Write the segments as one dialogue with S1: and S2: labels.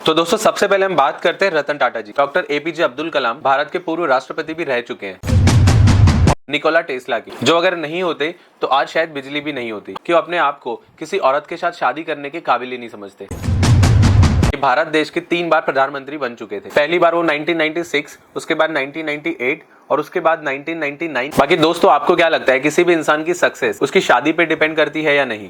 S1: तो दोस्तों सबसे पहले हम बात करते हैं रतन टाटा जी। डॉक्टर एपीजे अब्दुल कलाम भारत के पूर्व राष्ट्रपति भी रह चुके हैं। निकोला टेस्ला की, जो अगर नहीं होते तो आज शायद बिजली भी नहीं होती, कि वो अपने आप को किसी औरत के साथ शादी करने के काबिल ही नहीं समझते। भारत देश के 3 बार प्रधानमंत्री बन चुके थे। पहली बार वो 1996, उसके बाद 1998 और उसके बाद 1999। बाकी दोस्तों आपको क्या लगता है, किसी भी इंसान की सक्सेस उसकी शादी पे डिपेंड करती है या नहीं?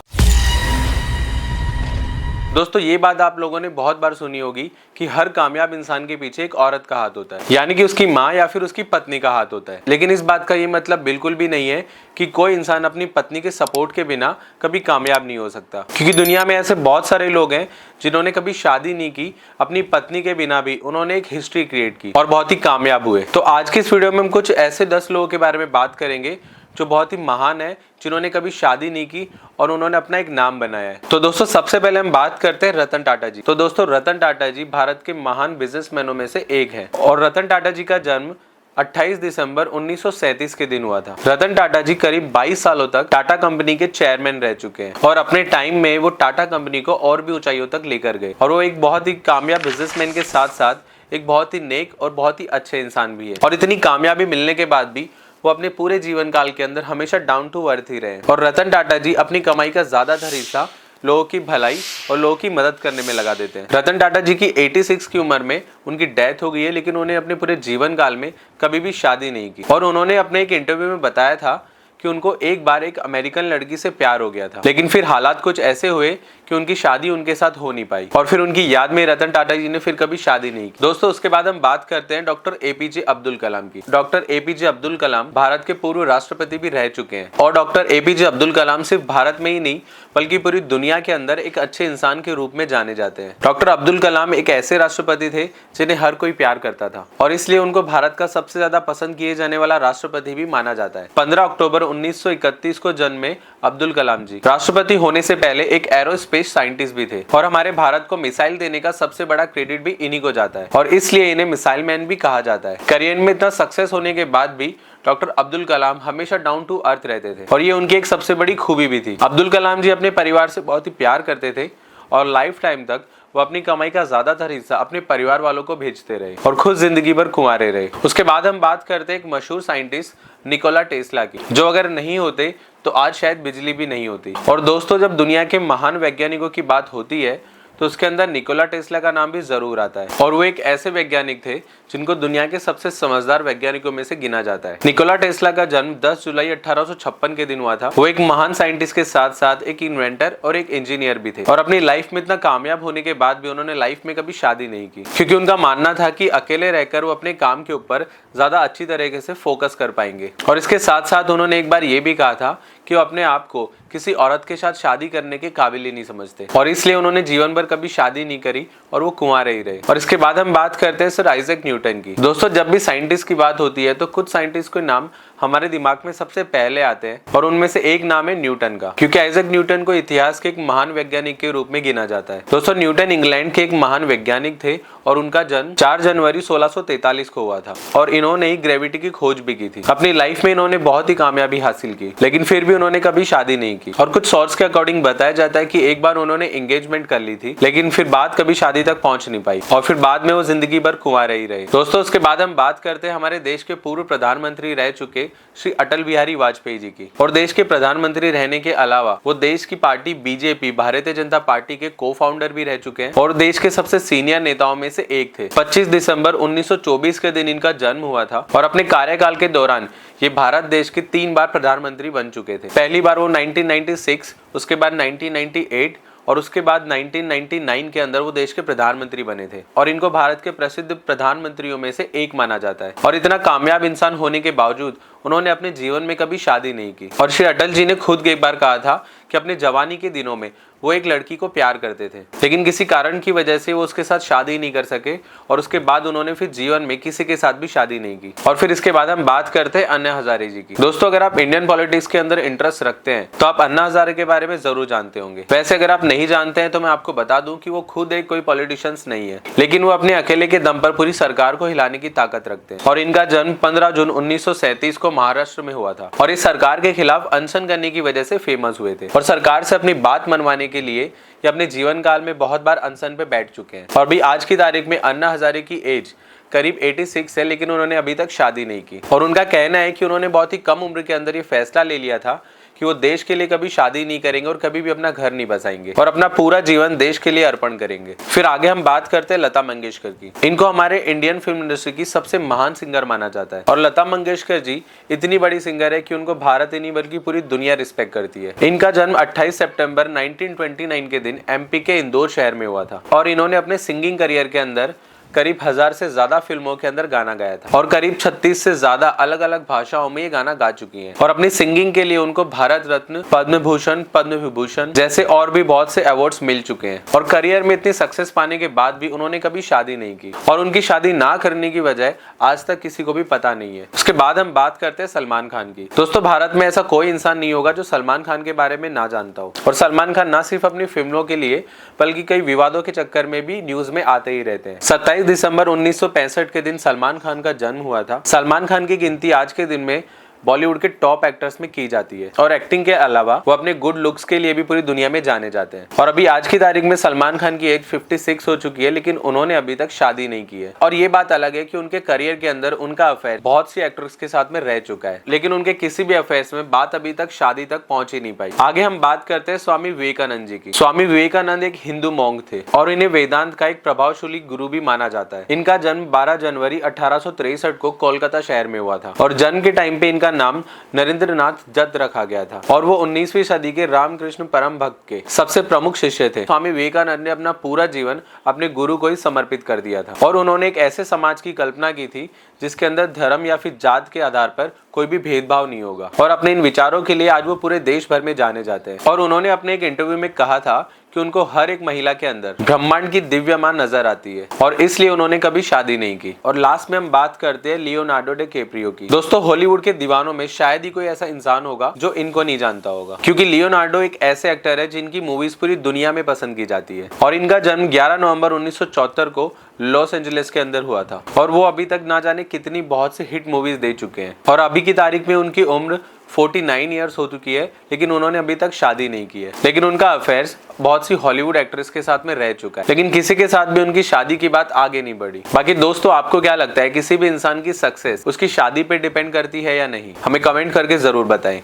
S1: दोस्तों ये बात आप लोगों ने बहुत बार सुनी होगी कि हर कामयाब इंसान के पीछे एक औरत का हाथ होता है, यानी कि उसकी माँ या फिर उसकी पत्नी का हाथ होता है। लेकिन इस बात का ये मतलब बिल्कुल भी नहीं है कि कोई इंसान अपनी पत्नी के सपोर्ट के बिना कभी कामयाब नहीं हो सकता, क्योंकि दुनिया में ऐसे बहुत सारे लोग हैं जिन्होंने कभी शादी नहीं की, अपनी पत्नी के बिना भी उन्होंने एक हिस्ट्री क्रिएट की और बहुत ही कामयाब हुए। तो आज की इस वीडियो में हम कुछ ऐसे 10 लोगों के बारे में बात करेंगे जो बहुत ही महान है, जिन्होंने कभी शादी नहीं की और उन्होंने अपना एक नाम बनाया है। तो दोस्तों सबसे पहले हम बात करते हैं रतन टाटा जी। तो दोस्तों रतन टाटा जी भारत के महान बिजनेसमैनों में से एक हैं और रतन टाटा जी का जन्म 28 दिसंबर 1937 के दिन हुआ था। रतन टाटा जी करीब 22 सालों तक टाटा कंपनी के चेयरमैन रह चुके हैं और अपने टाइम में वो टाटा कंपनी को और भी ऊंचाइयों तक लेकर गए और वो एक बहुत ही कामयाब बिजनेसमैन के साथ साथ एक बहुत ही नेक और बहुत ही अच्छे इंसान भी है। और इतनी कामयाबी मिलने के बाद भी वो अपने पूरे जीवन काल के अंदर हमेशा डाउन टू अर्थ ही रहे। और रतन टाटा जी अपनी कमाई का ज्यादातर हिस्सा लोगों की भलाई और लोगों की मदद करने में लगा देते हैं। रतन टाटा जी की 86 की उम्र में उनकी डेथ हो गई है, लेकिन उन्हें अपने पूरे जीवन काल में कभी भी शादी नहीं की। और उन्होंने अपने एक इंटरव्यू में बताया था कि उनको एक बार एक अमेरिकन लड़की से प्यार हो गया था, लेकिन फिर हालात कुछ ऐसे हुए कि उनकी शादी उनके साथ हो नहीं पाई और फिर उनकी याद में रतन टाटा जी ने फिर कभी शादी नहीं की। दोस्तों उसके बाद हम बात करते हैं डॉक्टर एपीजे अब्दुल कलाम की। डॉक्टर एपीजे अब्दुल कलाम भारत के पूर्व राष्ट्रपति भी रह चुके हैं और डॉक्टर एपीजे अब्दुल कलाम सिर्फ भारत में ही नहीं बल्कि पूरी दुनिया के अंदर एक अच्छे इंसान के रूप में जाने जाते हैं। डॉक्टर अब्दुल कलाम एक ऐसे राष्ट्रपति थे जिन्हें हर कोई प्यार करता था और इसलिए उनको भारत का सबसे ज्यादा पसंद किए जाने वाला राष्ट्रपति भी माना जाता है। 15 अक्टूबर 1931 को जन्मे अब्दुल कलाम जी राष्ट्रपति होने से पहले एक एरोस्पेस साइंटिस्ट भी थे और हमारे भारत को मिसाइल देने का सबसे बड़ा क्रेडिट भी इन्हीं को जाता है और इसलिए इन्हें मिसाइल मैन भी कहा जाता है। करियर में इतना सक्सेस होने के बाद भी डॉक्टर अब्दुल कलाम हमेशा डाउन टू अर्थ रहते थे और ये उनकी एक सबसे बड़ी खूबी भी थी। अब्दुल कलाम जी अपने परिवार से बहुत ही प्यार करते थे और लाइफ टाइम तक वो अपनी कमाई का ज्यादातर हिस्सा अपने परिवार वालों को भेजते रहे और खुद जिंदगी भर कुंवारे रहे। उसके बाद हम बात करते हैं एक मशहूर साइंटिस्ट निकोला टेस्ला की, जो अगर नहीं होते तो आज शायद बिजली भी नहीं होती। और दोस्तों जब दुनिया के महान वैज्ञानिकों की बात होती है तो उसके अंदर निकोला टेस्ला का नाम भी जरूर आता है और वो एक ऐसे वैज्ञानिक थे जिनको दुनिया के सबसे समझदार वैज्ञानिकों में से गिना जाता है। निकोला टेस्ला का जन्म 10 जुलाई 1856 के दिन हुआ था। वो एक महान साइंटिस्ट के साथ साथ एक इन्वेंटर और एक इंजीनियर भी थे और अपनी लाइफ में इतना कामयाब होने के बाद भी उन्होंने लाइफ में कभी शादी नहीं की, क्योंकि उनका मानना था कि अकेले रहकर वो अपने काम के ऊपर ज्यादा अच्छी तरीके से फोकस कर पाएंगे। और इसके साथ साथ उन्होंने एक बार ये भी कहा था कि वो अपने आप को किसी औरत के साथ शादी करने के काबिल ही नहीं समझते और इसलिए उन्होंने जीवन भर कभी शादी नहीं करी और वो कुंवारे ही रहे। और इसके बाद हम बात करते हैं सर आइजैक न्यूटन की। दोस्तों जब भी साइंटिस्ट की बात होती है तो कुछ साइंटिस्ट के नाम हमारे दिमाग में सबसे पहले आते हैं और उनमें से एक नाम है न्यूटन का, क्योंकि आइजैक न्यूटन को इतिहास के एक महान वैज्ञानिक के रूप में गिना जाता है। दोस्तों न्यूटन इंग्लैंड के एक महान वैज्ञानिक थे और उनका जन्म 4 जनवरी 1643 को हुआ था और इन्होंने ही ग्रेविटी की खोज भी की थी। अपनी लाइफ में इन्होंने बहुत ही कामयाबी हासिल की, लेकिन फिर भी उन्होंने कभी शादी नहीं की और कुछ सोर्स के अकॉर्डिंग बताया जाता है कि एक बार उन्होंने एंगेजमेंट कर ली थी, लेकिन फिर बात कभी शादी तक पहुंच नहीं पाई और फिर बाद में वो जिंदगी भर कुंवारे ही रहे। दोस्तों उसके बाद हम बात करते हैं हमारे देश के पूर्व प्रधानमंत्री रह चुके श्री अटल बिहारी वाजपेयी जी की। और देश के प्रधानमंत्री रहने के अलावा वो देश की party BJP Bharatiya Janata party के को फाउंडर भी रह चुके हैं और देश के सबसे सीनियर नेताओं में से एक थे। 25 दिसंबर 1924 के दिन इनका जन्म हुआ था और अपने कार्यकाल के दौरान ये भारत देश के 3 बार प्रधानमंत्री बन चुके थे। पहली बार वो 1996, उसके बाद 1998 और उसके बाद 1999 के अंदर वो देश के प्रधानमंत्री बने थे और इनको भारत के प्रसिद्ध प्रधानमंत्रियों में से एक माना जाता है। और इतना कामयाब इंसान होने के बावजूद उन्होंने अपने जीवन में कभी शादी नहीं की और श्री अटल जी ने खुद एक बार कहा था कि अपने जवानी के दिनों में वो एक लड़की को प्यार करते थे, लेकिन किसी कारण की वजह से वो उसके साथ शादी नहीं कर सके और उसके बाद उन्होंने फिर जीवन में किसी के साथ भी शादी नहीं की। और फिर इसके बाद हम बात करते हैं अन्ना हजारे जी की। दोस्तों अगर आप इंडियन पॉलिटिक्स के अंदर इंटरेस्ट रखते हैं तो आप अन्ना हजारे के बारे में जरूर जानते होंगे। वैसे अगर आप नहीं जानते हैं तो मैं आपको बता दूं कि वो खुद एक कोई पॉलिटिशियंस नहीं है, लेकिन वो अपने अकेले के दम पर पूरी सरकार को हिलाने की ताकत रखते हैं। और इनका जन्म 15 जून 1937 को महाराष्ट्र में हुआ था और इस सरकार के खिलाफ अनशन करने की वजह से फेमस हुए थे। और सरकार से अपनी बात मनवाने के लिए ये अपने जीवन काल में बहुत बार अनशन पे बैठ चुके हैं। और भी आज की तारीख में अन्ना हजारे की एज करीब 86 है, लेकिन उन्होंने अभी तक शादी नहीं की। और उनका कहना है कि उन्होंने बहुत ही कम उम्र के अंदर ये फैसला ले लिया था कि वो देश के लिए कभी शादी नहीं करेंगे और कभी भी अपना घर नहीं बसाएंगे और अपना पूरा जीवन देश के लिए अर्पण करेंगे। फिर आगे हम बात करते हैं लता मंगेशकर की। इनको हमारे इंडियन फिल्म इंडस्ट्री की सबसे महान सिंगर माना जाता है। और लता मंगेशकर जी इतनी बड़ी सिंगर है कि उनको भारत ही नहीं बल्कि पूरी दुनिया रिस्पेक्ट करती है। इनका जन्म 28 सितंबर 1929 के दिन एमपी के इंदौर शहर में हुआ था। और इन्होंने अपने सिंगिंग करियर के अंदर करीब 1000 से ज्यादा फिल्मों के अंदर गाना गाया था और करीब 36 से ज्यादा अलग अलग भाषाओं में ये गाना गा चुकी हैं। और अपनी सिंगिंग के लिए उनको भारत रत्न, पद्म भूषण, पद्म विभूषण जैसे और भी बहुत से अवार्ड्स मिल चुके हैं। और करियर में इतनी सक्सेस पाने के बाद भी उन्होंने कभी शादी नहीं की और उनकी शादी ना करने की वजह आज तक किसी को भी पता नहीं है। उसके बाद हम बात करते हैं सलमान खान की। दोस्तों, भारत में ऐसा कोई इंसान नहीं होगा जो सलमान खान के बारे में ना जानता हो। और सलमान खान ना सिर्फ अपनी फिल्मों के लिए बल्कि कई विवादों के चक्कर में भी न्यूज में आते ही रहते हैं। 27 दिसंबर 1965 के दिन सलमान खान का जन्म हुआ था। सलमान खान की गिनती आज के दिन में बॉलीवुड के टॉप एक्टर्स में की जाती है और एक्टिंग के अलावा वो अपने गुड लुक्स के लिए भी पूरी दुनिया में जाने जाते हैं। और अभी आज की तारीख में सलमान खान की एज 56 हो चुकी है, लेकिन उन्होंने अभी तक शादी नहीं की है। और ये बात अलग है कि उनके करियर के अंदर उनका अफेयर बहुत सी एक्टर्स के साथ में रह चुका है, लेकिन उनके किसी भी अफेयर्स में बात अभी तक शादी तक पहुंच ही नहीं पाई। आगे हम बात करते हैं स्वामी विवेकानंद जी की। स्वामी विवेकानंद एक हिंदू मॉन्क थे और इन्हें वेदांत का एक प्रभावशाली गुरु भी माना जाता है। इनका जन्म 12 जनवरी 1863 को कोलकाता शहर में हुआ था और जन्म के टाइम पे इनका नाम नरेंद्रनाथ दत्त रखा गया था और वो 19वीं सदी के रामकृष्ण परम भक्त के सबसे प्रमुख शिष्य थे। स्वामी विवेकानंद ने अपना पूरा जीवन अपने गुरु को ही समर्पित कर दिया था और उन्होंने एक ऐसे समाज की कल्पना की थी जिसके अंदर धर्म या फिर जात के आधार पर कोई भी भेदभाव नहीं होगा। और अपने इन विचारों के लिए आज वो पूरे देश भर में जाने जाते हैं। और उन्होंने अपने एक इंटरव्यू में कहा था कि उनको हर एक महिला के अंदर ब्रह्मांड की दिव्य मां नजर आती है और इसलिए उन्होंने कभी शादी नहीं की। और लास्ट में हम बात करते हैं लियोनार्डो डिकैप्रियो की। दोस्तों, हॉलीवुड के दीवानों में शायद ही कोई ऐसा इंसान होगा जो इनको नहीं जानता होगा, क्योंकि लियोनार्डो एक ऐसे एक्टर है जिनकी मूवीज पूरी दुनिया में पसंद की जाती है। और इनका जन्म 11 नवंबर 1974 को लॉस एंजलिस के अंदर हुआ था और वो अभी तक ना जाने कितनी बहुत सी हिट मूवीज दे चुके हैं। और अभी की तारीख में उनकी उम्र 49 ईयर्स हो चुकी है, लेकिन उन्होंने अभी तक शादी नहीं की है। लेकिन उनका अफेयर्स बहुत सी हॉलीवुड एक्ट्रेस के साथ में रह चुका है, लेकिन किसी के साथ भी उनकी शादी की बात आगे नहीं बढ़ी। बाकी दोस्तों, आपको क्या लगता है, किसी भी इंसान की सक्सेस उसकी शादी पे डिपेंड करती है या नहीं? हमें कमेंट करके जरूर बताएं।